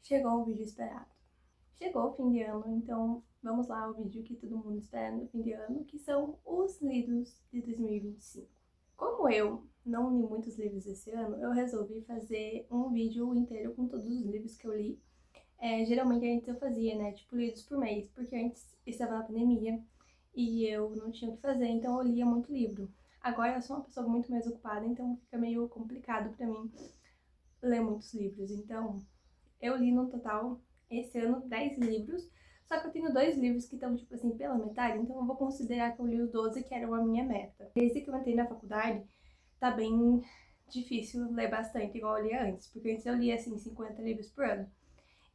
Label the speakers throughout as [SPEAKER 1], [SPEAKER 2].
[SPEAKER 1] Chegou o vídeo esperado. Chegou o fim de ano, então vamos lá ao vídeo que todo mundo espera no fim de ano, que são os livros de 2025. Como eu não li muitos livros esse ano, eu resolvi fazer um vídeo inteiro com todos os livros que eu li. Geralmente antes eu fazia, né, tipo livros por mês, porque antes estava na pandemia e eu não tinha o que fazer, então eu lia muito livro. Agora eu sou uma pessoa muito mais ocupada, então fica meio complicado pra mim ler muitos livros. Então eu li no total, esse ano, 10 livros, só que eu tenho 2 livros que estão, tipo assim, pela metade, então eu vou considerar que eu li os 12, que eram a minha meta. Desde que eu entrei na faculdade, tá bem difícil ler bastante, igual eu lia antes, porque antes eu lia, assim, 50 livros por ano.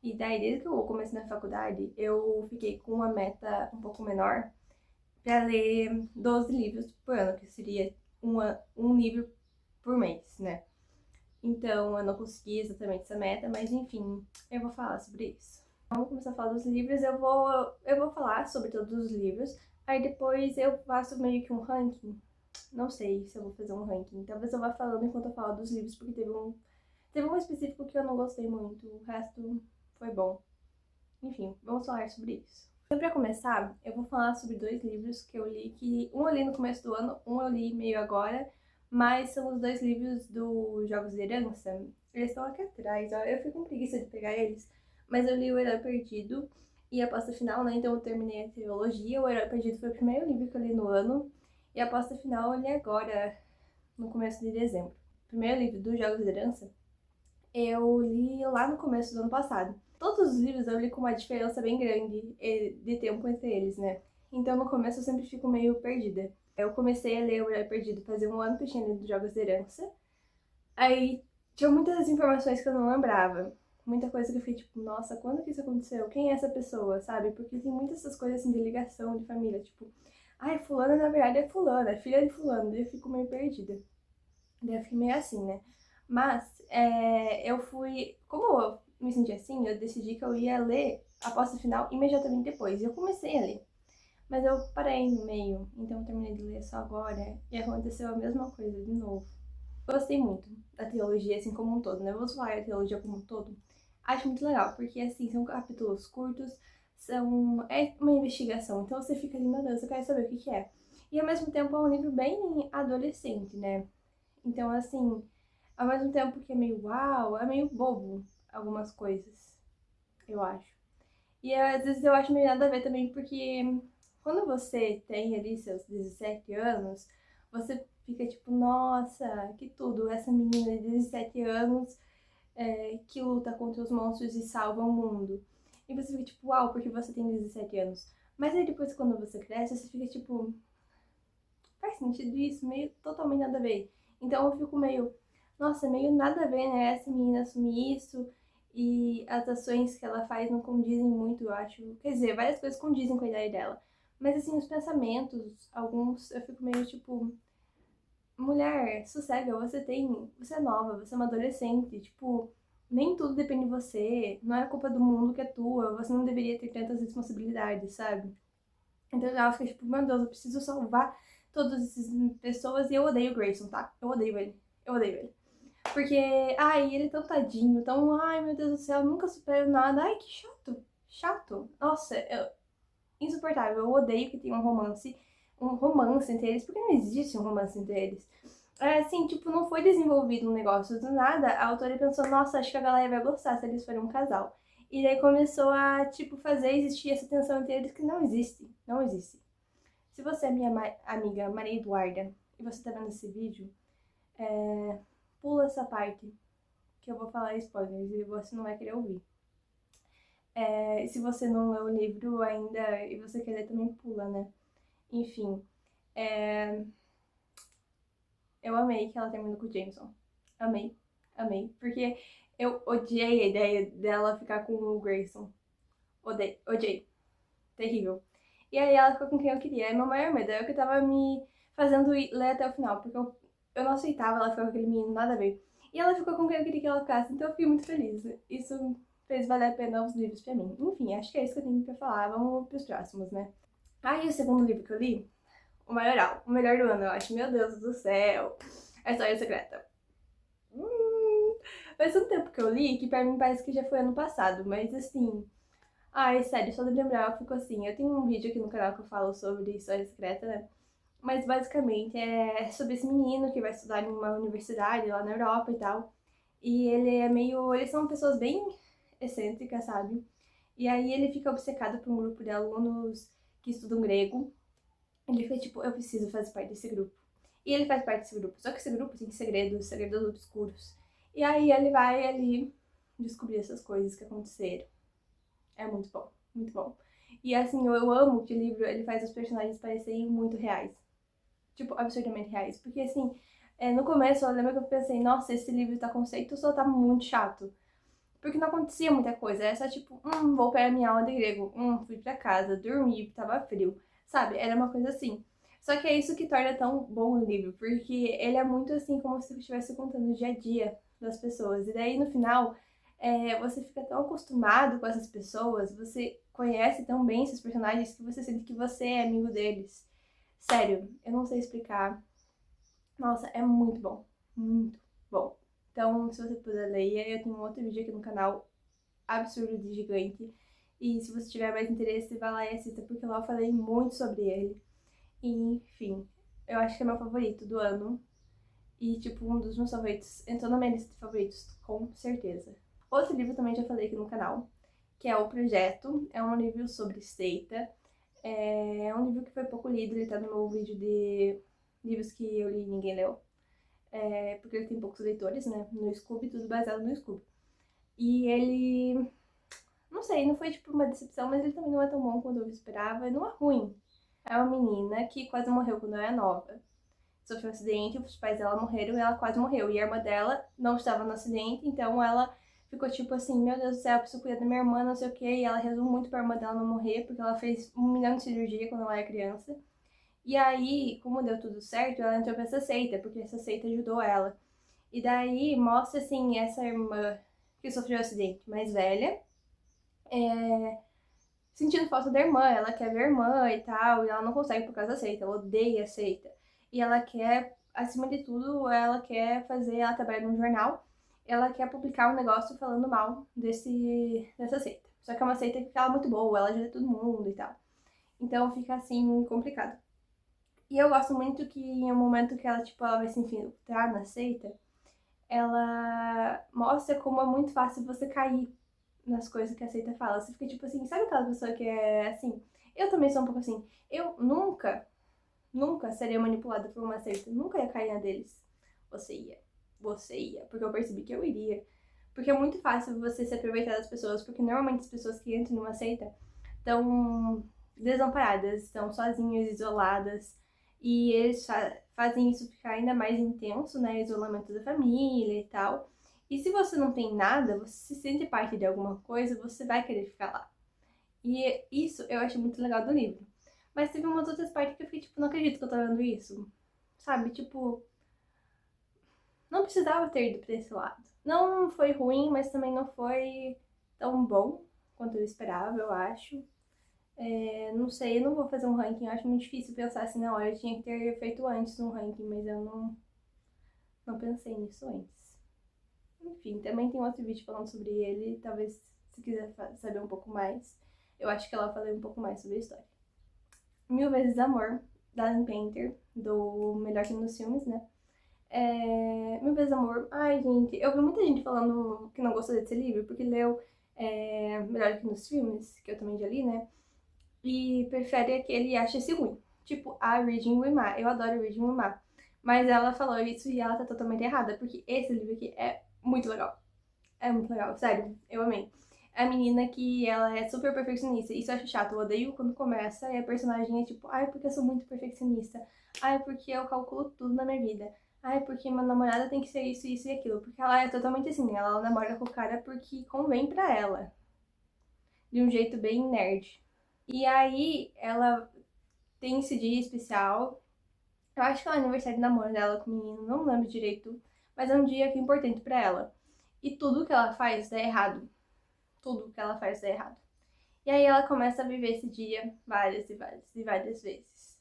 [SPEAKER 1] E daí, desde que eu comecei na faculdade, eu fiquei com uma meta um pouco menor pra ler 12 livros por ano, que seria um livro por mês, né? Então, eu não consegui exatamente essa meta, mas enfim, eu vou falar sobre isso. Vamos começar a falar dos livros, eu vou falar sobre todos os livros, aí depois eu faço meio que um ranking. Não sei se eu vou fazer um ranking, talvez eu vá falando enquanto eu falo dos livros, porque teve um específico que eu não gostei muito, o resto foi bom. Enfim, vamos falar sobre isso. Então, pra começar, eu vou falar sobre 2 livros que eu li, que um eu li no começo do ano, um eu li meio agora, mas são os 2 livros do Jogos de Herança. Eles estão aqui atrás, ó. Eu fico com preguiça de pegar eles, mas eu li O Herói Perdido e a Aposta Final, né? Então eu terminei a trilogia. O Herói Perdido foi o primeiro livro que eu li no ano, e a Aposta Final eu li agora, no começo de dezembro. O primeiro livro do Jogos de Herança eu li lá no começo do ano passado. Todos os livros eu li com uma diferença bem grande de tempo entre eles, né? Então no começo eu sempre fico meio perdida. Eu comecei a ler O Herói Perdido fazia um ano que eu tinha lido Jogos de Herança. Aí tinha muitas informações que eu não lembrava. Muita coisa que eu fiquei tipo, nossa, quando que isso aconteceu? Quem é essa pessoa, sabe? Porque tem muitas essas coisas assim de ligação, de família, tipo, ai, fulana na verdade é fulana, é filha de fulano, daí eu fico meio perdida. Daí eu fiquei meio assim, né? Mas eu fui. Como eu me senti assim, eu decidi que eu ia ler a Aposta Final imediatamente depois. E eu comecei a ler. Mas eu parei no meio, então eu terminei de ler só agora. E aconteceu a mesma coisa de novo. Gostei muito da trilogia, assim como um todo, né? Vamos falar a trilogia como um todo. Acho muito legal, porque assim, são capítulos curtos, é uma investigação. Então você fica ali, meu Deus, eu quero saber o que que é. E ao mesmo tempo é um livro bem adolescente, né? Então, assim, ao mesmo tempo que é meio uau, é meio bobo algumas coisas, eu acho. E às vezes eu acho meio nada a ver também, porque quando você tem ali seus 17 anos, você fica tipo, nossa, que tudo, essa menina de 17 anos que luta contra os monstros e salva o mundo. E você fica tipo, uau, porque você tem 17 anos. Mas aí depois, quando você cresce, você fica tipo, faz sentido isso? Meio totalmente nada a ver. Então eu fico meio, nossa, meio nada a ver, né? Essa menina assumir isso e as ações que ela faz não condizem muito, eu acho. Quer dizer, várias coisas condizem com a ideia dela. Mas assim, os pensamentos, alguns, eu fico meio tipo, mulher, sossega, você é nova, você é uma adolescente, tipo, nem tudo depende de você, não é culpa do mundo que é tua, você não deveria ter tantas responsabilidades, sabe? Então ela fica tipo, meu Deus, eu preciso salvar todas essas pessoas e eu odeio o Grayson, tá? Eu odeio ele. Eu odeio ele. Porque, ai, ele é tão tadinho, tão, ai meu Deus do céu, nunca supero nada. Ai, que chato. Chato. Nossa, insuportável. Eu odeio que tenha um romance entre eles, porque não existe um romance entre eles. É assim, tipo, não foi desenvolvido um negócio do nada, a autora pensou, nossa, acho que a galera vai gostar se eles forem um casal. E daí começou a, tipo, fazer existir essa tensão entre eles que não existe. Não existe. Se você é minha amiga Maria Eduarda e você tá vendo esse vídeo, pula essa parte, que eu vou falar spoilers e você não vai querer ouvir. Se você não leu o livro ainda e você quer ler, também pula, né? Enfim, eu amei que ela terminou com o Jameson. Amei, amei. Porque eu odiei a ideia dela ficar com o Grayson. Odiei. Terrível. E aí ela ficou com quem eu queria. E meu maior medo é o que tava me fazendo ler até o final, porque eu não aceitava ela ficar com aquele menino, nada a ver. E ela ficou com quem eu queria que ela ficasse, então eu fiquei muito feliz. Isso fez valer a pena os livros pra mim. Enfim, acho que é isso que eu tenho pra falar. Vamos pros próximos, né? Ah, e o segundo livro que eu li, o maioral, o melhor do ano, eu acho. Meu Deus do céu. A História Secreta. Faz um tempo que eu li que pra mim parece que já foi ano passado, mas assim. Ai, sério, só de lembrar eu fico assim. Eu tenho um vídeo aqui no canal que eu falo sobre história secreta, né? Mas basicamente é sobre esse menino que vai estudar em uma universidade lá na Europa e tal. E ele é meio. Eles são pessoas bem excêntricas, sabe? E aí ele fica obcecado por um grupo de alunos que estudam grego. Ele fica tipo, eu preciso fazer parte desse grupo. E ele faz parte desse grupo. Só que esse grupo tem segredos obscuros. E aí ele vai ali descobrir essas coisas que aconteceram. É muito bom, muito bom. E assim, eu amo que o livro ele faz os personagens parecerem muito reais. Tipo, absurdamente reais. Porque assim, no começo eu lembro que eu pensei, nossa, esse livro tá conceito só tá muito chato. Porque não acontecia muita coisa. Era só tipo, vou pegar minha aula de grego. Fui pra casa, dormi, tava frio. Sabe? Era uma coisa assim. Só que é isso que torna tão bom o livro. Porque ele é muito assim, como se estivesse contando o dia a dia das pessoas. E daí, no final, você fica tão acostumado com essas pessoas, você conhece tão bem esses personagens que você sente que você é amigo deles. Sério, eu não sei explicar. Nossa, é muito bom. Muito bom. Então, se você puder ler, eu tenho um outro vídeo aqui no canal, absurdo de gigante. E se você tiver mais interesse, vai lá e assista, porque lá eu falei muito sobre ele. E, enfim, eu acho que é meu favorito do ano. E, tipo, um dos meus favoritos. Entrou na minha lista de favoritos, com certeza. Outro livro também já falei aqui no canal, que é O Projeto. É um livro sobre seita. É um livro que foi pouco lido, ele tá no meu vídeo de livros que eu li e ninguém leu. Porque ele tem poucos leitores, né? No Scooby, tudo baseado no Scooby. E ele. Não sei, não foi tipo uma decepção, mas ele também não é tão bom quanto eu esperava. E não é ruim. É uma menina que quase morreu quando ela era nova. Sofreu um acidente, os pais dela morreram e ela quase morreu. E a irmã dela não estava no acidente, então ela ficou tipo assim: meu Deus do céu, eu preciso cuidar da minha irmã, não sei o quê. E ela rezou muito pra irmã dela não morrer, porque ela fez 1 milhão de cirurgia quando ela era criança. E aí, como deu tudo certo, ela entrou pra essa seita, porque essa seita ajudou ela. E daí mostra assim essa irmã que sofreu um acidente mais velha, sentindo falta da irmã, ela quer ver a irmã e tal, e ela não consegue por causa da seita, ela odeia a seita. E ela quer, acima de tudo, ela quer fazer, ela trabalha num jornal, ela quer publicar um negócio falando mal dessa seita. Só que é uma seita que ela é muito boa, ela ajuda todo mundo e tal. Então fica assim complicado. E eu gosto muito que em um momento que ela, tipo, ela vai se infiltrar na seita, ela mostra como é muito fácil você cair nas coisas que a seita fala. Você fica tipo assim, sabe aquela pessoa que é assim? Eu também sou um pouco assim. Eu nunca seria manipulada por uma seita. Nunca ia cair na deles. Você ia. Você ia. Porque eu percebi que eu iria. Porque é muito fácil você se aproveitar das pessoas. Porque normalmente as pessoas que entram numa seita estão desamparadas, estão sozinhas, isoladas. E eles fazem isso ficar ainda mais intenso, né? Isolamento da família e tal. E se você não tem nada, você se sente parte de alguma coisa, você vai querer ficar lá. E isso eu achei muito legal do livro. Mas teve umas outras partes que eu fiquei tipo, não acredito que eu tô vendo isso. Sabe? Tipo, não precisava ter ido pra esse lado. Não foi ruim, mas também não foi tão bom quanto eu esperava, eu acho. Não sei, eu não vou fazer um ranking, eu acho muito difícil pensar assim na hora. Eu tinha que ter feito antes um ranking, mas eu não pensei nisso antes. Enfim, também tem outro vídeo falando sobre ele, talvez se quiser saber um pouco mais, eu acho que ela falei um pouco mais sobre a história. Mil Vezes Amor, da Alan Painter, do Melhor que nos Filmes, né? Mil Vezes Amor, ai gente, eu vi muita gente falando que não gostou desse livro, porque leu Melhor que nos Filmes, que eu também já li, né? E prefere aquele e acha esse ruim. Tipo, a Reading with Ma. Eu adoro Reading with Ma. Mas ela falou isso e ela tá totalmente errada, porque esse livro aqui é muito legal. É muito legal, sério, eu amei. A menina que ela é super perfeccionista, isso eu acho chato, eu odeio quando começa e a personagem é tipo, ai, porque eu sou muito perfeccionista, ai, porque eu calculo tudo na minha vida, ai, porque minha namorada tem que ser isso, isso e aquilo, porque ela é totalmente assim, ela namora com o cara porque convém pra ela, de um jeito bem nerd. E aí, ela tem esse dia especial, eu acho que é o aniversário de namoro dela com o menino, não lembro direito, mas é um dia que é importante pra ela. E tudo que ela faz dá errado. Tudo que ela faz dá errado. E aí ela começa a viver esse dia várias e várias e várias vezes.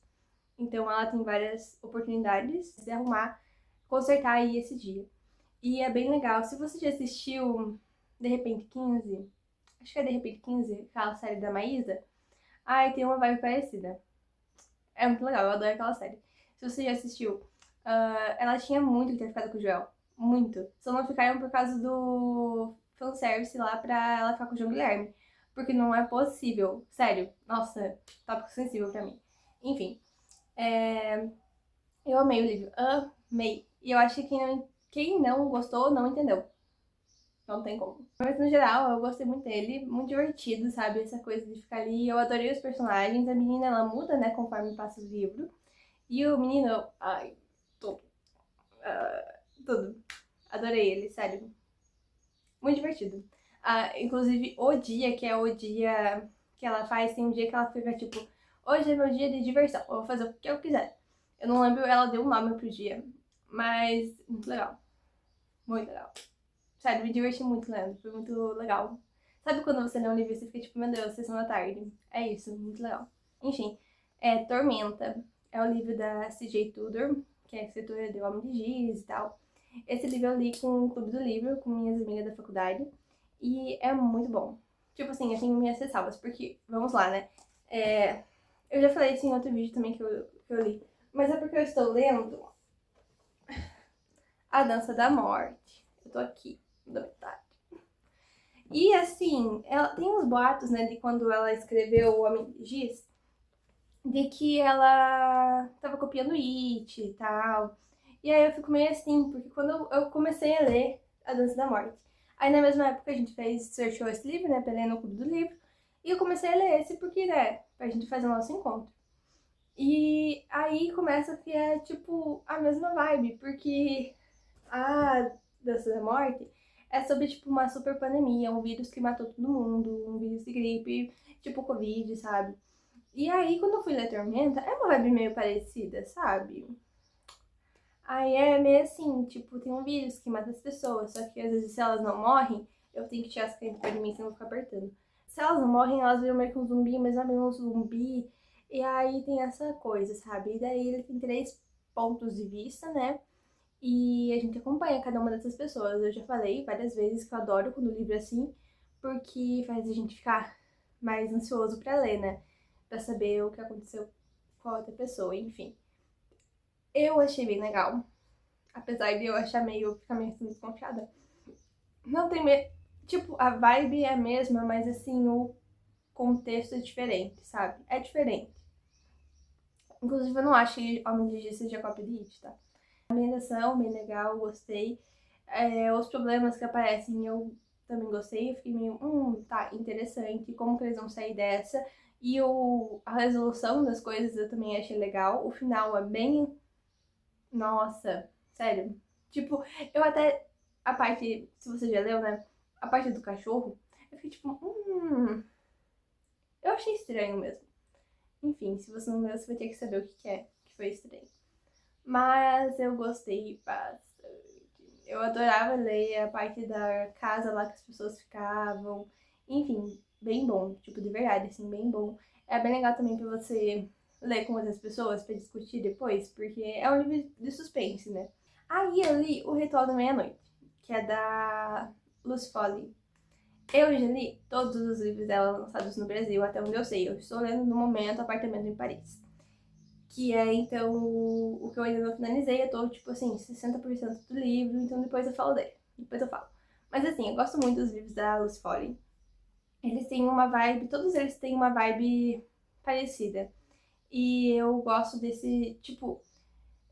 [SPEAKER 1] Então ela tem várias oportunidades de arrumar, consertar aí esse dia. E é bem legal. Se você já assistiu De Repente 15, acho que é De Repente 15, aquela série da Maísa, ai, tem uma vibe parecida. É muito legal, eu adoro aquela série. Se você já assistiu, ela tinha muito que ter ficado com o Joel. Muito. Só não ficaram por causa do fanservice lá pra ela ficar com o João Guilherme. Porque não é possível. Sério. Nossa, tópico sensível pra mim. Enfim. Eu amei o livro. Amei. E eu acho que quem não gostou não entendeu. Não tem como. Mas no geral, eu gostei muito dele. Muito divertido, sabe? Essa coisa de ficar ali. Eu adorei os personagens. A menina, ela muda, né? Conforme passa o livro. E o menino, ai, tudo. Tudo. Adorei ele, sério. Muito divertido. Inclusive, o dia, que é o dia que ela faz, tem um dia que ela fica tipo, hoje é meu dia de diversão, eu vou fazer o que eu quiser. Eu não lembro, ela deu um nome pro dia, mas muito legal. Muito legal. Sério, me diverti muito lendo, foi muito legal. Sabe quando você lê um livro e você fica tipo, meu Deus, sessão da tarde? É isso, muito legal. Enfim, Tormenta é o livro da C.J. Tudor, que é a escritora de O Homem de Giz e tal. Esse livro eu li com o Clube do Livro, com minhas amigas da faculdade, e é muito bom. Tipo assim, eu tenho minhas ressalvas, porque, vamos lá, né? Eu já falei isso em outro vídeo também que eu li, mas é porque eu estou lendo A Dança da Morte. Eu tô aqui, da metade. E assim, ela tem uns boatos, né, de quando ela escreveu O Homem de Giz, de que ela tava copiando It e tal. E aí eu fico meio assim, porque quando eu comecei a ler A Dança da Morte, aí na mesma época a gente sorteou esse livro, né, pra ler no clube do livro, e eu comecei a ler esse porque, né, pra gente fazer o nosso encontro. E aí começa que é, tipo, a mesma vibe, porque a Dança da Morte é sobre, tipo, uma super pandemia, um vírus que matou todo mundo, um vírus de gripe, tipo Covid, sabe? E aí, quando eu fui ler Tormenta, é uma vibe meio parecida, sabe? Aí é meio assim, tipo, tem um vírus que mata as pessoas, só que às vezes se elas não morrem, eu tenho que tirar as crianças perto de mim, senão eu vou ficar apertando. Se elas não morrem, elas viram meio que um zumbi, mas não é bem um zumbi. E aí tem essa coisa, sabe? E daí ele tem 3 pontos de vista, né? E a gente acompanha cada uma dessas pessoas. Eu já falei várias vezes que eu adoro quando o livro é assim, porque faz a gente ficar mais ansioso pra ler, né? Pra saber o que aconteceu com a outra pessoa, enfim. Eu achei bem legal. Apesar de eu achar ficar meio assim desconfiada. Não tem tipo, a vibe é a mesma, mas assim, o contexto é diferente, sabe? É diferente. Inclusive, eu não acho que Homem de Giz seja cópia de It, tá? A ambientação, bem legal, gostei. Os problemas que aparecem, eu também gostei. Eu fiquei meio, tá, interessante. Como que eles vão sair dessa? E a resolução das coisas eu também achei legal. O final é bem... Nossa, sério. Tipo, eu até... A parte, se você já leu, né? A parte do cachorro, eu fiquei tipo, Eu achei estranho mesmo. Enfim, se você não leu, você vai ter que saber o que é que foi estranho. Mas eu gostei bastante. Eu adorava ler a parte da casa lá que as pessoas ficavam. Enfim, bem bom. Tipo, de verdade, assim, bem bom. É bem legal também pra você ler com outras pessoas, pra discutir depois, porque é um livro de suspense, né? Aí eu li O Ritual da Meia-Noite, que é da Lucy Foley. Eu já li todos os livros dela lançados no Brasil, até onde eu sei. Eu estou lendo no momento Apartamento em Paris. Que é, então, o que eu ainda não finalizei. Eu tô, tipo assim, 60% do livro, então depois eu falo dele. Depois eu falo. Mas assim, eu gosto muito dos livros da Lucy Foley. Eles têm uma vibe, todos eles têm uma vibe parecida. E eu gosto desse, tipo,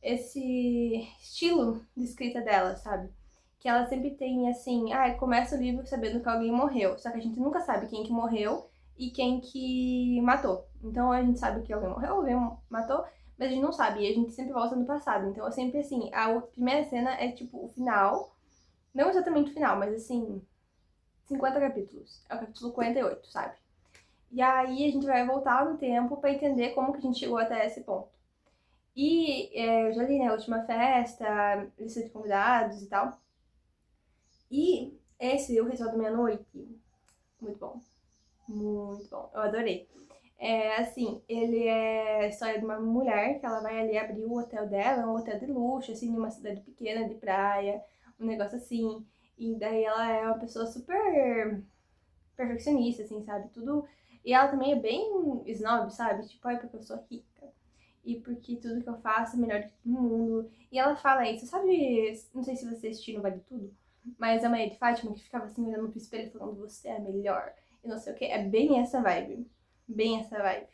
[SPEAKER 1] esse estilo de escrita dela, sabe? Que ela sempre tem assim, começa o livro sabendo que alguém morreu, só que a gente nunca sabe quem que morreu e quem que matou. Então a gente sabe que alguém morreu, alguém matou, mas a gente não sabe, e a gente sempre volta no passado. Então é sempre assim, a primeira cena é tipo o final, não exatamente o final, mas assim, 50 capítulos. É o capítulo 48, sabe? E aí a gente vai voltar no tempo pra entender como que a gente chegou até esse ponto. E eu já li, né, a Última Festa, Lista de Convidados e tal. E esse, O Ritual da Meia-Noite, muito bom. Muito bom. Eu adorei. Assim, ele é a história de uma mulher que ela vai ali abrir o hotel dela, um hotel de luxo, assim, em uma cidade pequena, de praia. um negócio assim. E daí ela é uma pessoa super perfeccionista, assim, sabe? Tudo. E ela também é bem snob, sabe? Tipo, ai, porque eu sou rica. E porque tudo que eu faço é melhor do que todo mundo. E ela fala isso, sabe? Não sei se você assistiu no Vale Tudo, mas a Maria de Fátima que ficava assim olhando pro espelho falando você é a melhor. E não sei o que. É bem essa vibe. Bem essa vibe.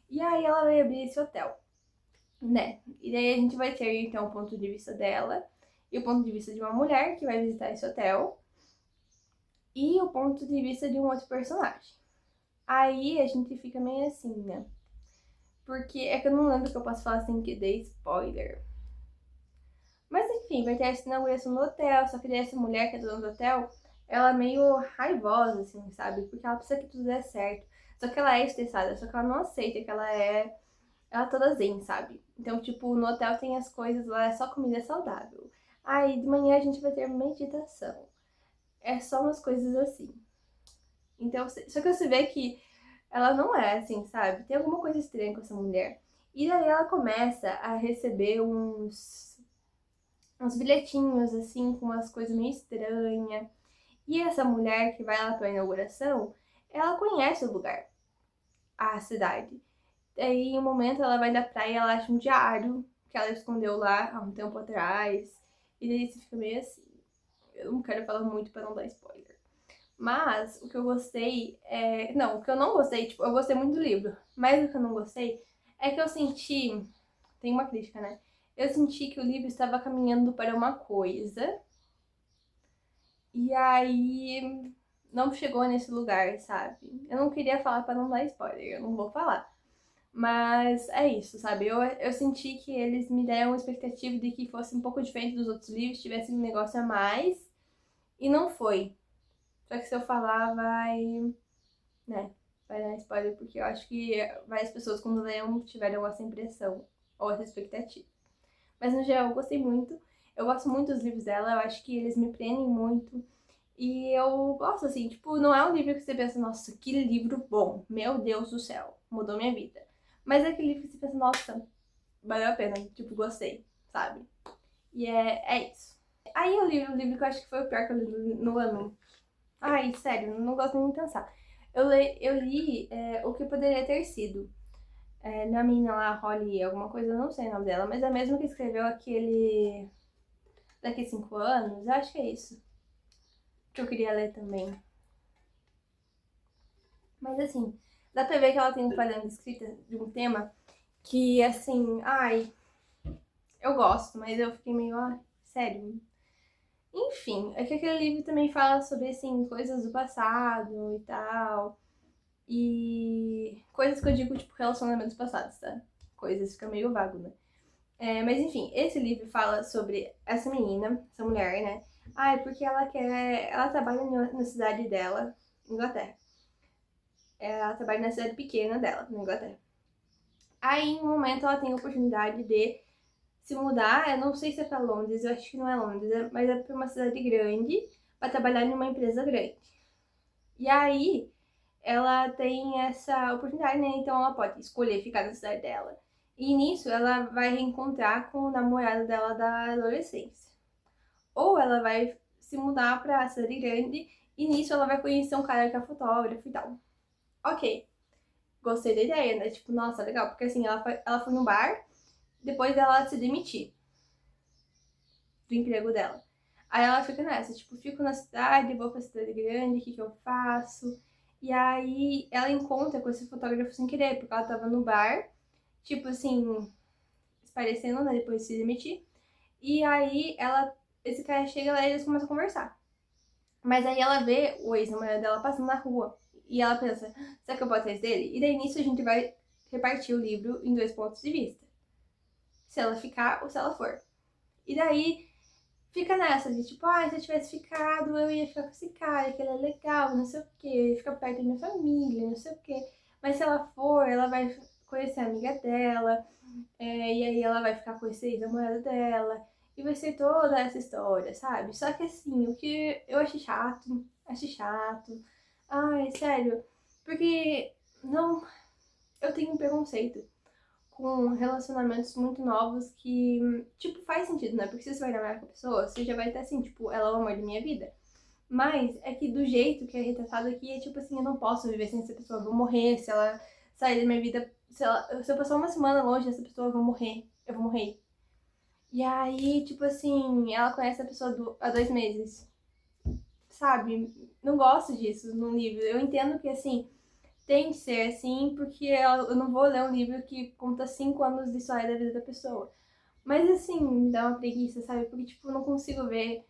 [SPEAKER 1] E aí ela vai abrir esse hotel, né? E daí a gente vai ter então o ponto de vista dela e o ponto de vista de uma mulher que vai visitar esse hotel e o ponto de vista de um outro personagem. Aí a gente fica meio assim, né? Porque é que eu não lembro que eu posso falar sem que dê spoiler. Mas enfim, vai ter essa inauguração no hotel, só que daí essa mulher que é dona do hotel, ela é meio raivosa, assim, sabe? Porque ela precisa que tudo dê certo. Só que ela é estressada, só que ela não aceita que ela é toda zen, sabe? Então, tipo, no hotel tem as coisas lá, é só comida saudável. Aí de manhã a gente vai ter meditação. É só umas coisas assim. Então, só que você vê que ela não é assim, sabe? Tem alguma coisa estranha com essa mulher. E daí ela começa a receber uns bilhetinhos, assim, com umas coisas meio estranhas. E essa mulher que vai lá pra inauguração, ela conhece o lugar, a cidade. Aí, em um momento, ela vai da praia e ela acha um diário que ela escondeu lá há um tempo atrás. E daí você fica meio assim. Eu não quero falar muito pra não dar spoiler. Mas o que eu gostei é. Não, o que eu não gostei, tipo, eu gostei muito do livro. Mas o que eu não gostei é que eu senti. Tem uma crítica, né? Eu senti que o livro estava caminhando para uma coisa. E aí não chegou nesse lugar, sabe? Eu não queria falar pra não dar spoiler, eu não vou falar. Mas é isso, sabe? Eu senti que eles me deram uma expectativa de que fosse um pouco diferente dos outros livros, tivesse um negócio a mais, e não foi. Só que se eu falar, né, vai dar spoiler, porque eu acho que várias pessoas, quando leram, tiveram essa impressão, ou essa expectativa. Mas no geral, eu gostei muito. Eu gosto muito dos livros dela, eu acho que eles me prendem muito. E eu gosto, assim, tipo, não é um livro que você pensa, nossa, que livro bom, meu Deus do céu, mudou minha vida. Mas é aquele livro que você pensa, nossa, valeu a pena, tipo, gostei, sabe? E é isso. Aí eu li um livro que eu acho que foi o pior que eu li no ano. Ai, sério, não gosto nem de pensar. Eu li O Que Poderia Ter Sido. Da menina lá, Holly, alguma coisa, eu não sei o nome dela, mas é a mesma que escreveu aquele Daqui 5 anos, eu acho que é isso. Que eu queria ler também. Mas assim, dá pra ver que ela tem um padrão de escrita de um tema que, assim, ai, eu gosto, mas eu fiquei meio, sério. Enfim, é que aquele livro também fala sobre, assim, coisas do passado e tal. E coisas que eu digo, tipo, relacionamentos passados, tá? Coisas fica meio vago, né? Mas enfim, esse livro fala sobre essa menina, essa mulher, né? É porque ela quer. Ela trabalha na cidade dela, Inglaterra. Ela trabalha na cidade pequena dela, na Inglaterra. Aí, em um momento, ela tem a oportunidade de se mudar. Eu não sei se é pra Londres, eu acho que não é Londres, mas é pra uma cidade grande, pra trabalhar em uma empresa grande. E aí, ela tem essa oportunidade, né? Então, ela pode escolher ficar na cidade dela. E nisso, ela vai reencontrar com o namorado dela da adolescência. Ou ela vai se mudar pra cidade grande e nisso ela vai conhecer um cara que é fotógrafo e tal. Ok, gostei da ideia, né? Tipo, nossa, legal, porque assim, ela foi no bar depois dela se demitir do emprego dela. Aí ela fica nessa, tipo, fico na cidade, vou pra cidade grande, o que que eu faço? E aí ela encontra com esse fotógrafo sem querer, porque ela tava no bar, tipo assim, esparecendo, né, depois de se demitir. E aí esse cara chega lá e eles começam a conversar. Mas aí ela vê o ex-namorado dela passando na rua. E ela pensa, será que eu vou atrás dele? E daí nisso a gente vai repartir o livro em dois pontos de vista. Se ela ficar ou se ela for. E daí fica nessa de tipo, se eu tivesse ficado, eu ia ficar com esse cara, que ele é legal, não sei o que, eu ia ficar perto da minha família, não sei o que. Mas se ela for, ela vai conhecer a amiga dela, e aí ela vai ficar com esse ex-namorado dela. E vai ser toda essa história, sabe? Só que assim, o que eu achei chato, achei chato. Ai, sério. Porque não. Eu tenho um preconceito com relacionamentos muito novos que, tipo, faz sentido, né? Porque se você vai namorar com a pessoa, você já vai estar assim, tipo, ela é o amor da minha vida. Mas é que do jeito que é retratado aqui, é tipo assim, eu não posso viver sem essa pessoa, eu vou morrer se ela sair da minha vida. Se eu passar uma semana longe dessa pessoa, eu vou morrer. Eu vou morrer. E aí, tipo assim, ela conhece a pessoa há 2 meses. Sabe? Não gosto disso num livro. Eu entendo que, assim, tem que ser assim, porque eu não vou ler um livro que conta 5 anos de história da vida da pessoa. Mas, assim, me dá uma preguiça, sabe? Porque, tipo, eu não consigo ver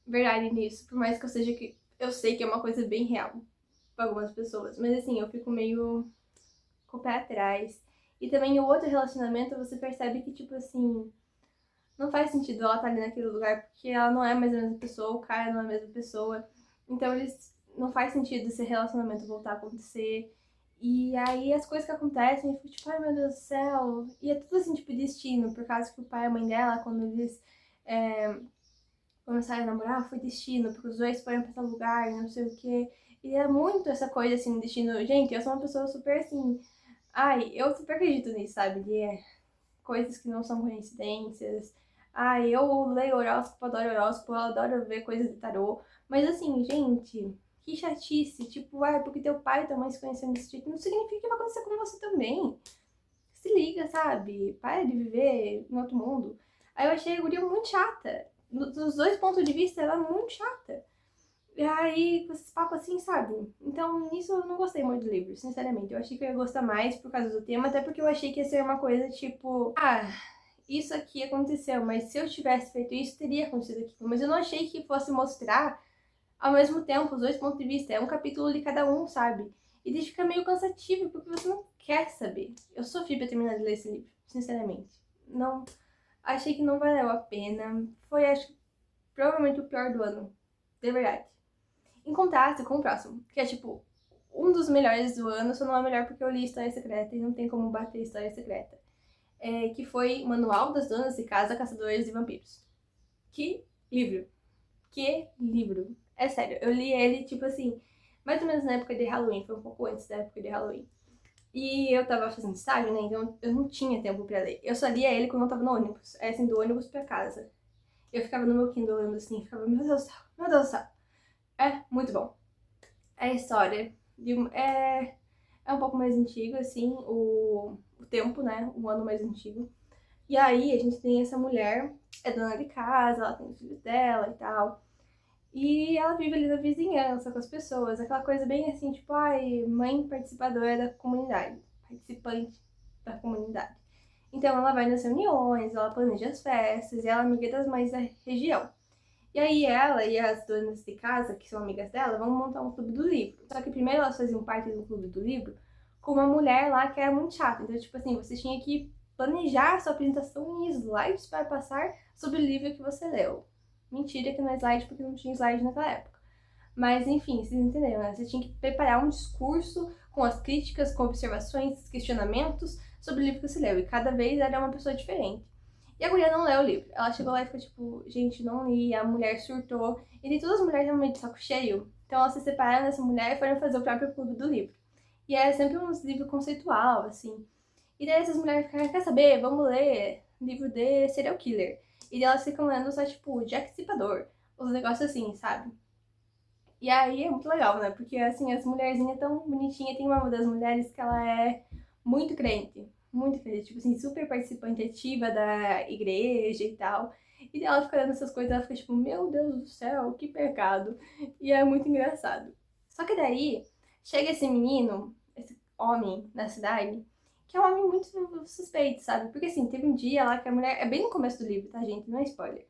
[SPEAKER 1] verdade nisso. Por mais que eu seja que. Eu sei que é uma coisa bem real pra algumas pessoas. Mas, assim, eu fico meio com o pé atrás. E também o outro relacionamento, você percebe que, tipo assim, não faz sentido ela estar ali naquele lugar, porque ela não é mais a mesma pessoa, o cara não é a mesma pessoa. Então eles não faz sentido esse relacionamento voltar a acontecer. E aí as coisas que acontecem, eu fico tipo, ai meu Deus do céu. E é tudo assim, tipo, destino, por causa que o pai e a mãe dela, quando eles começaram a namorar, foi destino, porque os dois foram pra tal lugar, não sei o quê. E é muito essa coisa assim, destino. Gente, eu sou uma pessoa super assim. Ai, eu super acredito nisso, sabe? De coisas que não são coincidências. Ai, eu leio horóscopo, eu adoro ver coisas de tarô. Mas assim, gente, que chatice. Tipo, porque teu pai e tua mãe se conheceram desse jeito, não significa que vai acontecer com você também. Se liga, sabe? Para de viver em outro mundo. Aí eu achei a guria muito chata. Dos dois pontos de vista, ela é muito chata. E aí, com esses papos assim, sabe? Então, nisso eu não gostei muito do livro, sinceramente. Eu achei que eu ia gostar mais por causa do tema, até porque eu achei que ia ser uma coisa tipo, isso aqui aconteceu, mas se eu tivesse feito isso, teria acontecido aquilo. Mas eu não achei que fosse mostrar ao mesmo tempo os dois pontos de vista. É um capítulo de cada um, sabe? E deixa ficar meio cansativo, porque você não quer saber. Eu sofri pra terminar de ler esse livro, sinceramente. Não. Achei que não valeu a pena. Foi, acho, provavelmente o pior do ano. De verdade. Em contraste com o próximo, que é tipo um dos melhores do ano, só não é melhor porque eu li História Secreta e não tem como bater História Secreta. Que foi Manual das Donas de Casa Caçadores de Vampiros. Que livro! Que livro! É sério, eu li ele, tipo assim, mais ou menos na época de Halloween, foi um pouco antes da época de Halloween. E eu tava fazendo estágio, né, então eu não tinha tempo pra ler. Eu só lia ele quando eu tava no ônibus, assim, do ônibus pra casa. Eu ficava no meu Kindle lendo assim, ficava, meu Deus do céu, meu Deus do céu. É muito bom. É a história é um pouco mais antigo, assim, o tempo, né? Um ano mais antigo. E aí a gente tem essa mulher, é dona de casa, ela tem os filhos dela e tal. E ela vive ali na vizinhança com as pessoas, aquela coisa bem assim, tipo, ai, mãe participadora da comunidade, participante da comunidade. Então ela vai nas reuniões, ela planeja as festas e ela é amiga das mães da região. E aí ela e as donas de casa, que são amigas dela, vão montar um clube do livro. Só que primeiro elas faziam parte do clube do livro com uma mulher lá que era muito chata. Então, tipo assim, você tinha que planejar a sua apresentação em slides para passar sobre o livro que você leu. Mentira que não é slide, porque não tinha slide naquela época. Mas, enfim, vocês entenderam, né? Você tinha que preparar um discurso com as críticas, com observações, questionamentos sobre o livro que você leu. E cada vez era uma pessoa diferente. E a mulher não leu o livro. Ela chegou lá e ficou tipo, gente, não li. A mulher surtou. E de todas as mulheres realmente de saco cheio. Então elas se separaram dessa mulher e foram fazer o próprio clube do livro. E era sempre um livro conceitual, assim. E daí essas mulheres ficaram, quer saber? Vamos ler livro de serial killer. E daí elas ficam lendo só, tipo, Jack Stripador. Os negócios assim, sabe? E aí é muito legal, né? Porque, assim, as mulherzinhas tão bonitinhas. Tem uma das mulheres que ela é muito crente. Muito crente. Tipo assim, super participante ativa da igreja e tal. E ela fica lendo essas coisas, ela fica tipo, meu Deus do céu, que pecado. E é muito engraçado. Só que daí, chega esse menino, esse homem na cidade, que é um homem muito suspeito, sabe? Porque assim, teve um dia lá que a mulher. É bem no começo do livro, tá, gente? Não é spoiler.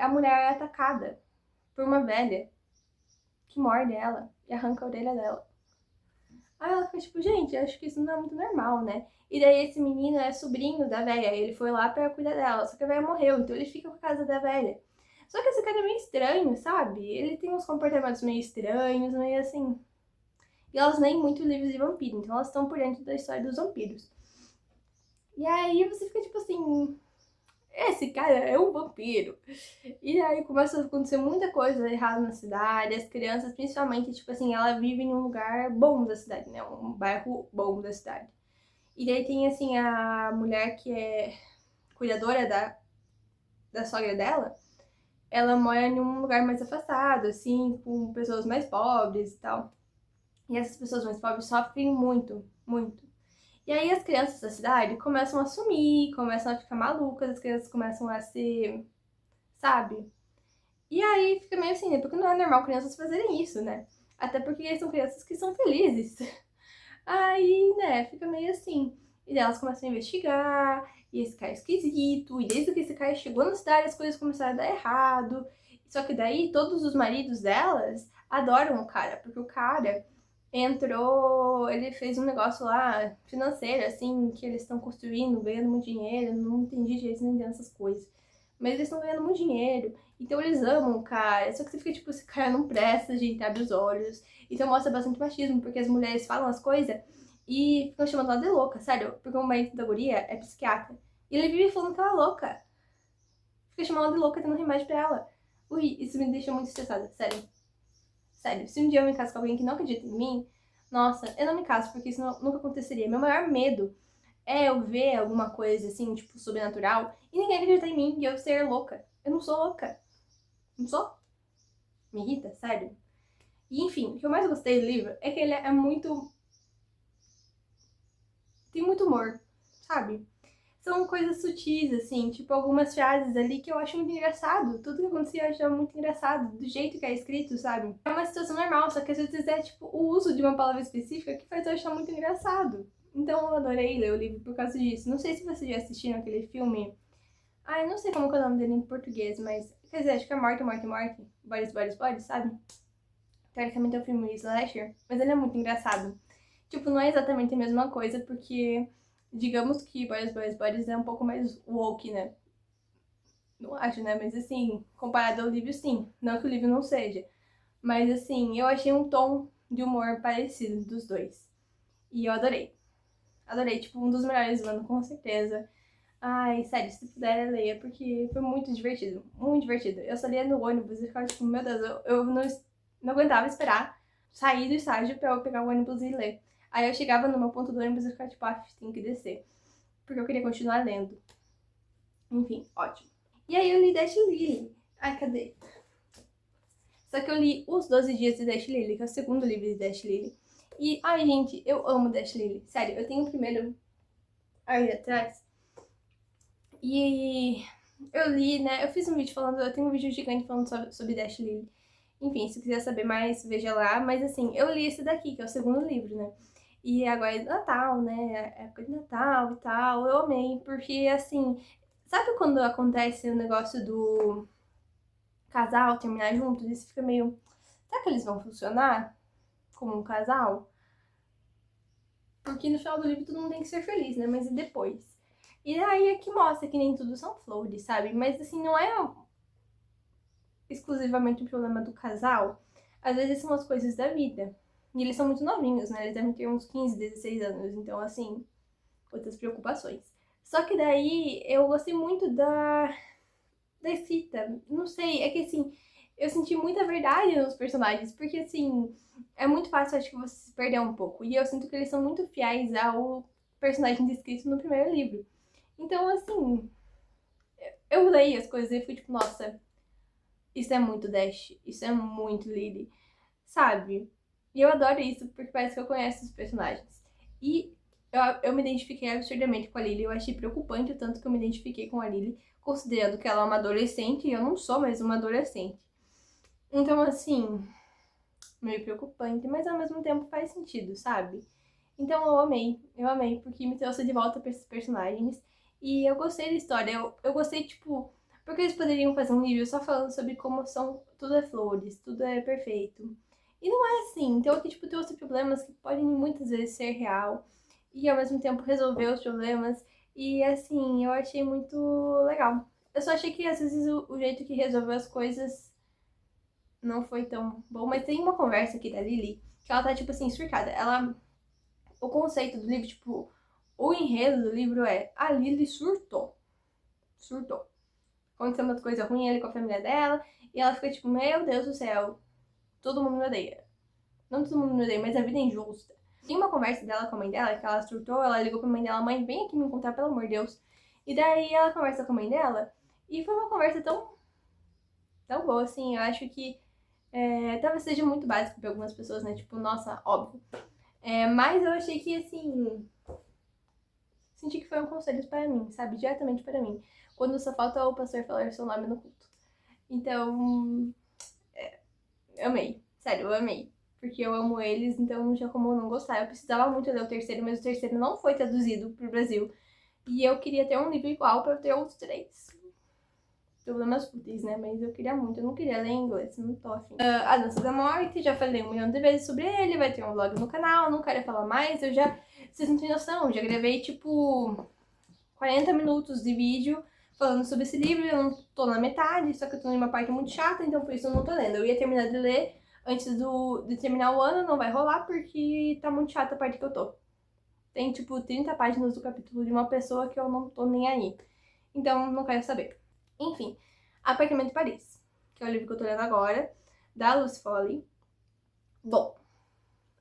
[SPEAKER 1] A mulher é atacada por uma velha que morde ela e arranca a orelha dela. Aí ela fica tipo, gente, acho que isso não é muito normal, né? E daí esse menino é sobrinho da velha, ele foi lá pra cuidar dela, só que a velha morreu, então ele fica com a casa da velha. Só que esse cara é meio estranho, sabe? Ele tem uns comportamentos meio estranhos, meio assim. E elas leem muito livros de vampiro, então elas estão por dentro da história dos vampiros. E aí você fica tipo assim, esse cara é um vampiro. E aí começa a acontecer muita coisa errada na cidade, as crianças, principalmente, tipo assim, ela vive em um lugar bom da cidade, né? Um bairro bom da cidade. E daí tem, assim, a mulher que é cuidadora da sogra dela. Ela mora em um lugar mais afastado, assim, com pessoas mais pobres e tal. E essas pessoas mais pobres sofrem muito, muito. E aí as crianças da cidade começam a sumir, começam a ficar malucas, as crianças começam a ser, sabe? E aí fica meio assim, né? Porque não é normal crianças fazerem isso, né? Até porque são crianças que são felizes. Aí, né, fica meio assim. E daí elas começam a investigar, e esse cara é esquisito, e desde que esse cara chegou na cidade as coisas começaram a dar errado. Só que daí todos os maridos delas adoram o cara, porque o cara entrou, ele fez um negócio lá financeiro, assim, que eles estão construindo, ganhando muito dinheiro, não entendi direito, não entendo essas coisas. Mas eles estão ganhando muito dinheiro, então eles amam o cara, só que você fica tipo, esse cara não presta, gente, abre os olhos. Então mostra bastante machismo, porque as mulheres falam as coisas e ficam chamando ela de louca, sério, porque o marido da guria é psiquiatra. E ele vive falando que ela é louca. Fica chamando ela de louca, dando remédio pra ela. Ui, isso me deixa muito estressada, sério. Sério, se um dia eu me caso com alguém que não acredita em mim, nossa, eu não me caso, porque isso nunca aconteceria. Meu maior medo é eu ver alguma coisa assim, tipo, sobrenatural, e ninguém acredita em mim e eu ser louca. Eu não sou louca. Não sou? Me irrita, sério. E enfim, o que eu mais gostei do livro é que ele é muito. Tem muito humor, sabe? São coisas sutis, assim, tipo algumas frases ali que eu acho muito engraçado. Tudo que acontecia eu achava muito engraçado, do jeito que é escrito, sabe? É uma situação normal, só que às vezes é tipo o uso de uma palavra específica que faz eu achar muito engraçado. Então eu adorei ler o livro por causa disso. Não sei se você já assistiu aquele filme. Ai, não sei como que é o nome dele em português, mas. Quer dizer, acho que é Morte, Morte, Morte. Boris, Boris, Boris, sabe? Teoricamente é um filme slasher, mas ele é muito engraçado. Tipo, não é exatamente a mesma coisa, porque digamos que Boys, Boys, Boys é um pouco mais woke, né? Não acho, né? Mas assim, comparado ao livro, sim. Não que o livro não seja. Mas assim, eu achei um tom de humor parecido dos dois. E eu adorei. Adorei, tipo, um dos melhores do ano, com certeza. Ai, sério, se puder, leia, porque foi muito divertido. Muito divertido. Eu só lia no ônibus e ficava tipo, meu Deus, eu não aguentava esperar sair do estágio pra eu pegar o ônibus e ler. Aí eu chegava no meu ponto do ônibus e ficava tipo, ah, tenho que descer. Porque eu queria continuar lendo. Enfim, ótimo. E aí eu li Dash Lily. Ai, cadê? Só que eu li Os 12 Dias de Dash Lily, que é o segundo livro de Dash Lily. E, ai, gente, eu amo Dash Lily. Sério, eu tenho o primeiro aí atrás. E eu li, né? Eu fiz um vídeo falando, eu tenho um vídeo gigante falando sobre Dash Lily. Enfim, se quiser saber mais, veja lá. Mas assim, eu li esse daqui, que é o segundo livro, né? E agora é Natal, né? É época de Natal e tal. Eu amei, porque assim, sabe quando acontece o negócio do casal terminar juntos? E você fica meio. Será que eles vão funcionar como um casal? Porque no final do livro todo mundo tem que ser feliz, né? Mas e depois? E aí é que mostra que nem tudo são flores, sabe? Mas assim, não é exclusivamente um problema do casal. Às vezes são as coisas da vida. E eles são muito novinhos, né? Eles devem ter uns 15, 16 anos. Então, assim, outras preocupações. Só que daí eu gostei muito da escrita. Não sei, é que assim, eu senti muita verdade nos personagens. Porque assim, é muito fácil, acho que você se perder um pouco. E eu sinto que eles são muito fiéis ao personagem descrito no primeiro livro. Então, assim, eu leio as coisas e fui tipo, nossa, isso é muito Dash, isso é muito Lily, sabe? E eu adoro isso porque parece que eu conheço os personagens. E eu me identifiquei absurdamente com a Lily, eu achei preocupante o tanto que eu me identifiquei com a Lily, considerando que ela é uma adolescente e eu não sou mais uma adolescente. Então, assim, meio preocupante, mas ao mesmo tempo faz sentido, sabe? Então eu amei, porque me trouxe de volta pra esses personagens. E eu gostei da história, eu gostei, tipo, porque eles poderiam fazer um livro só falando sobre como são, tudo é flores, tudo é perfeito. E não é assim, então aqui, tipo, trouxe problemas que podem muitas vezes ser real e ao mesmo tempo resolver os problemas. E assim, eu achei muito legal. Eu só achei que às vezes o jeito que resolveu as coisas não foi tão bom, mas tem uma conversa aqui da Lily que ela tá, tipo assim, surtada. Ela o conceito do livro, tipo, o enredo do livro é a Lily surtou. Surtou. Aconteceu uma coisa ruim ali com a família dela e ela fica tipo, meu Deus do céu, todo mundo me odeia. Não todo mundo me odeia, mas a vida é injusta. Tem uma conversa dela com a mãe dela, que ela surtou, ela ligou pra mãe dela, mãe, vem aqui me encontrar, pelo amor de Deus. E daí ela conversa com a mãe dela, e foi uma conversa tão boa, assim, eu acho que talvez seja muito básico pra algumas pessoas, né, tipo, nossa, óbvio. Mas eu achei que, assim, senti que foi um conselho para mim, sabe, diretamente para mim. Quando só falta o pastor falar o seu nome no culto. Então, amei, sério, eu amei. Porque eu amo eles, então não tinha como eu não gostar. Eu precisava muito ler o terceiro, mas o terceiro não foi traduzido pro Brasil. E eu queria ter um livro igual pra eu ter os três. Problemas fúteis, né? Mas eu queria muito. Eu não queria ler em inglês, não tô afim. A Dança da Morte, já falei 1 milhão de vezes sobre ele. Vai ter um vlog no canal, não quero falar mais. Vocês não têm noção, eu já gravei tipo 40 minutos de vídeo falando sobre esse livro. Eu não tô na metade, só que eu tô em uma parte muito chata, então por isso eu não tô lendo. Eu ia terminar de ler antes de terminar o ano, não vai rolar porque tá muito chata a parte que eu tô. Tem tipo 30 páginas do capítulo de uma pessoa que eu não tô nem aí. Então não quero saber. Enfim, Apartamento de Paris, que é o livro que eu tô lendo agora, da Lucy Foley. Bom,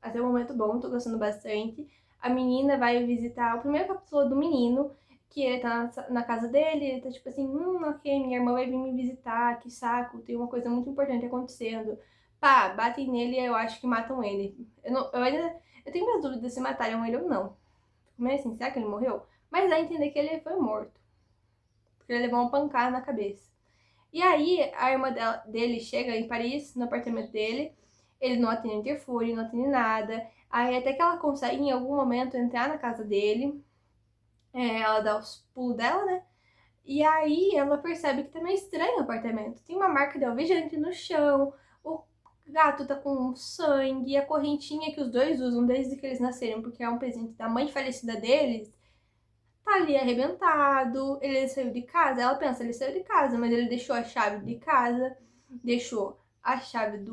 [SPEAKER 1] até o momento bom, tô gostando bastante. A menina vai visitar o primeiro capítulo do menino, que ele tá na casa dele, ele tá tipo assim, ok, minha irmã vai vir me visitar, que saco, tem uma coisa muito importante acontecendo. Pá, batem nele e eu acho que matam ele. Eu tenho minhas dúvidas se mataram ele ou não. Fico meio assim, será que ele morreu? Mas dá a entender que ele foi morto. Porque ele levou uma pancada na cabeça. E aí, a irmã dele chega em Paris, no apartamento dele, ele não atende interfone, não atende nada. Aí até que ela consegue, em algum momento, entrar na casa dele. Ela dá os pulos dela, né? E aí ela percebe que tá meio estranho o apartamento. Tem uma marca de alvejante no chão, o gato tá com sangue, e a correntinha que os dois usam desde que eles nasceram, porque é um presente da mãe falecida deles, tá ali arrebentado. Ele saiu de casa, ela pensa, ele saiu de casa, mas ele deixou a chave de casa, deixou a chave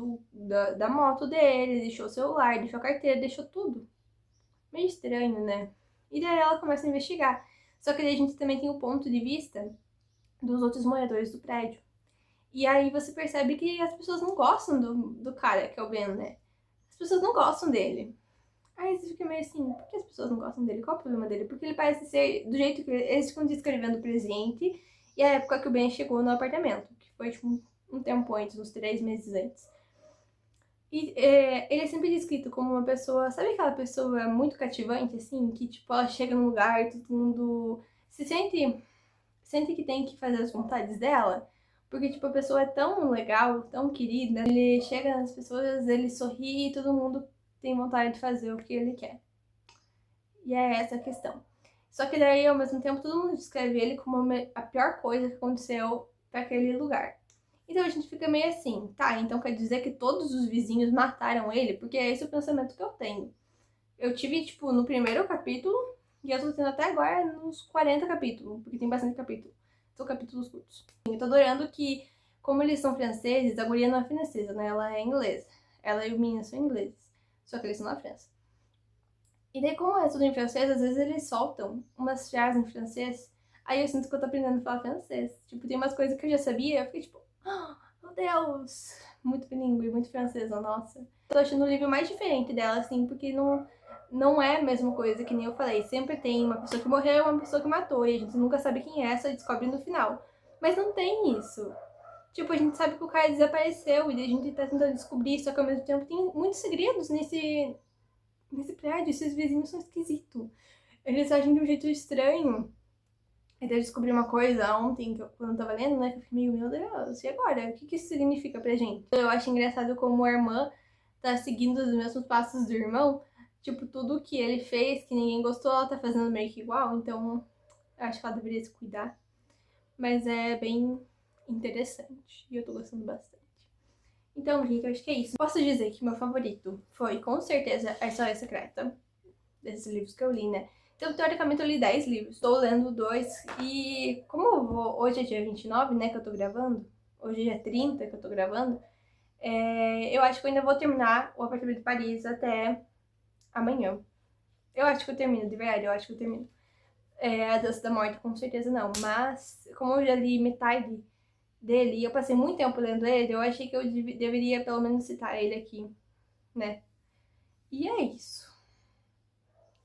[SPEAKER 1] da moto dele, deixou o celular, deixou a carteira, deixou tudo. Meio estranho, né? E daí ela começa a investigar. Só que daí a gente também tem o ponto de vista dos outros moradores do prédio. E aí você percebe que as pessoas não gostam do cara, que é o Ben, né? As pessoas não gostam dele. Aí você fica meio assim, por que as pessoas não gostam dele? Qual é o problema dele? Porque ele parece ser do jeito que eles ficam descrevendo o presente e a época que o Ben chegou no apartamento, que foi tipo um tempo antes, uns 3 meses antes. E ele é sempre descrito como uma pessoa, sabe aquela pessoa muito cativante, assim, que tipo, ela chega num lugar e todo mundo se sente que tem que fazer as vontades dela? Porque, tipo, a pessoa é tão legal, tão querida, ele chega nas pessoas, ele sorri e todo mundo tem vontade de fazer o que ele quer. E é essa a questão. Só que daí, ao mesmo tempo, todo mundo descreve ele como a pior coisa que aconteceu para aquele lugar. Então a gente fica meio assim, tá, então quer dizer que todos os vizinhos mataram ele? Porque é esse o pensamento que eu tenho. Eu tive, tipo, no primeiro capítulo, e eu tô tendo até agora nos 40 capítulos, porque tem bastante capítulo. São capítulos curtos. Eu tô adorando que, como eles são franceses, a guria não é francesa, né? Ela é inglesa. Ela e o menino são ingleses. Só que eles são na França. E daí, como é tudo em francês, às vezes eles soltam umas frases em francês. Aí eu sinto que eu tô aprendendo a falar francês. Tipo, tem umas coisas que eu já sabia, eu fiquei tipo, meu Deus! Muito bilíngue, muito francesa, nossa. Tô achando o livro mais diferente dela, assim, porque não é a mesma coisa que nem eu falei. Sempre tem uma pessoa que morreu e uma pessoa que matou, e a gente nunca sabe quem é, só descobre no final. Mas não tem isso. Tipo, a gente sabe que o cara desapareceu e a gente tá tentando descobrir, só que ao mesmo tempo tem muitos segredos nesse prédio. Esses vizinhos são esquisitos. Eles agem de um jeito estranho. Então eu descobri uma coisa ontem, quando eu tava lendo, né? Que eu fiquei meio, meu Deus, e agora? O que isso significa pra gente? Eu acho engraçado como a irmã tá seguindo os mesmos passos do irmão. Tipo, tudo que ele fez, que ninguém gostou, ela tá fazendo meio que igual. Então, eu acho que ela deveria se cuidar. Mas é bem interessante. E eu tô gostando bastante. Então, gente, eu acho que é isso. Posso dizer que meu favorito foi, com certeza, A História Secreta. Desses livros que eu li, né? Então, teoricamente, eu li 10 livros. Estou lendo 2. E como hoje é dia 29, né, que eu tô gravando. Hoje é dia 30 que eu tô gravando. Eu acho que eu ainda vou terminar o Apartamento de Paris até amanhã. Eu acho que eu termino, de verdade, eu acho que eu termino. A Dança da Morte, com certeza não. Mas, como eu já li metade dele e eu passei muito tempo lendo ele, eu achei que eu deveria pelo menos citar ele aqui, né? E é isso.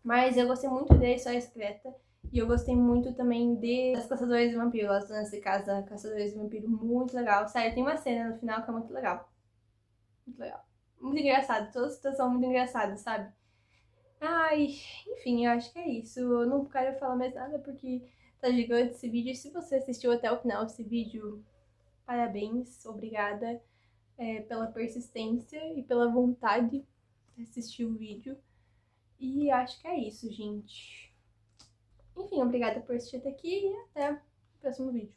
[SPEAKER 1] Mas eu gostei muito de História Secreta. E eu gostei muito também das Caçadores de Vampiro. As Donas de Casa Caçadores de Vampiro, muito legal. Sério, tem uma cena no final que é muito legal. Muito legal. Muito engraçado. Toda a situação muito engraçada, sabe? Ai, enfim, eu acho que é isso. Eu não quero falar mais nada porque tá gigante esse vídeo. E se você assistiu até o final desse vídeo, parabéns, obrigada pela persistência e pela vontade de assistir o vídeo. E acho que é isso, gente. Enfim, obrigada por assistir até aqui e até o próximo vídeo.